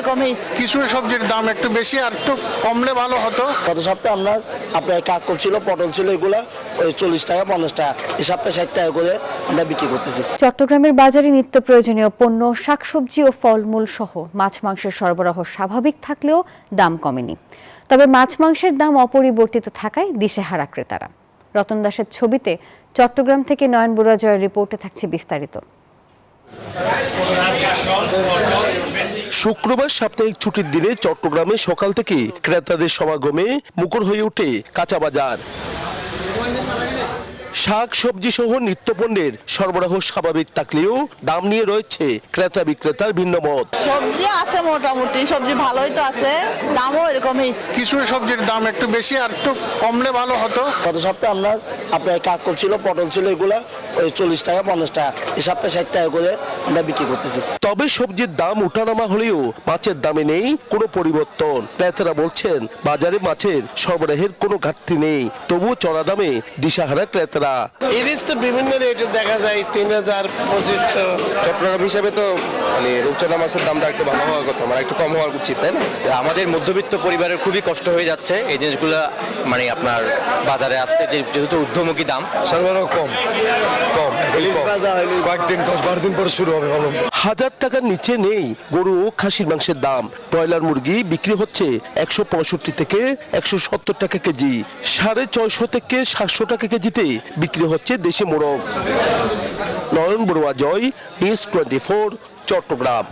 এরকমই। কিছু সবজির দাম একটু বেশি, আর একটু কমলে ভালো হতো। গত সপ্তাহে আমরা আপনার কাকল ছিল, পটল ছিল, এগুলা ওই 40 টাকা 50 টাকা, এই সপ্তাহে 60 টাকা করে আমরা বিক্রি করতেছি। চট্টগ্রামের বাজারে নিত্য প্রয়োজনীয় পণ্য, শাকসবজি ও ফলমূল সহ মাছ মাংসের সরবরাহ স্বাভাবিক থাকলেও দাম কমেনি। তবে মাছ মাংসের দাম অপরিবর্তিত থাকায় দিশেহারা ক্রেতারা। রতন দাসের ছবিতে চট্টগ্রাম থেকে নয়ন বড়ুয়া জয়ের রিপোর্টে থাকছে বিস্তারিত। শুক্রবার সাপ্তাহিক ছুটির দিনে চট্টগ্রামে সকাল থেকে ক্রেতাদের সমাগমে মুখর হয়ে ওঠে কাঁচা বাজার। শাক সবজি সহ নিত্যপণ্যের সরবরাহ স্বাভাবিক থাকলেও দাম নিয়ে রয়েছে ক্রেতা বিক্রেতার ভিন্ন মত। সবজি আছে মোটামুটি, সবজি ভালোই তো আছে, দামও এরকমই। কিছু সবজির দাম একটু বেশি, আর একটু কমলে ভালো হতো। গত সপ্তাহে আমরা আপনার কাকল ছিল, পটল ছিল, এগুলা ওই 40 টাকা 50 টাকা, এই সপ্তাহে 60 টাকা করে আমরা বিক্রি করতেছি। তবে সবজির দাম ওঠানামা হলেও মাছের দামে নেই কোনো পরিবর্তন। ক্রেতারা বলছেন বাজারে মাছের সরবরাহের কোনো ঘাটতি নেই, তবুও চড়া দামে দিশাহারা ক্রেতারা। ইলিশ তো বিভিন্ন রেটে দেখা যায়, 3000, 2500। চট্টগ্রাম হিসাবে তো মানে রূপচাঁদা মাছের দামটা একটু ভালো হওয়ার কথা, মানে একটু কম হওয়ার উচিত, তাই না? আমাদের মধ্যবিত্ত পরিবারের খুবই কষ্ট হয়ে যাচ্ছে এই জিনিসগুলো মানে আপনার বাজারে আসতে, যেহেতু ঊর্ধ্বমুখী দাম। সরবরাহ কম কয়েকদিন 10-12 দিন পরে শুরু হবে। 1000 টাকার নিচে নেই গরু ও খাসির মাংসের দাম। ব্রয়লার মুরগি বিক্রি হচ্ছে 165 থেকে 170 টাকা কেজি। 650 থেকে 700 টাকা কেজিতে বিক্রি হচ্ছে দেশি মোরগ। নয়ন বড়ুয়া জয়, নিউজ 24, চট্টগ্রাম।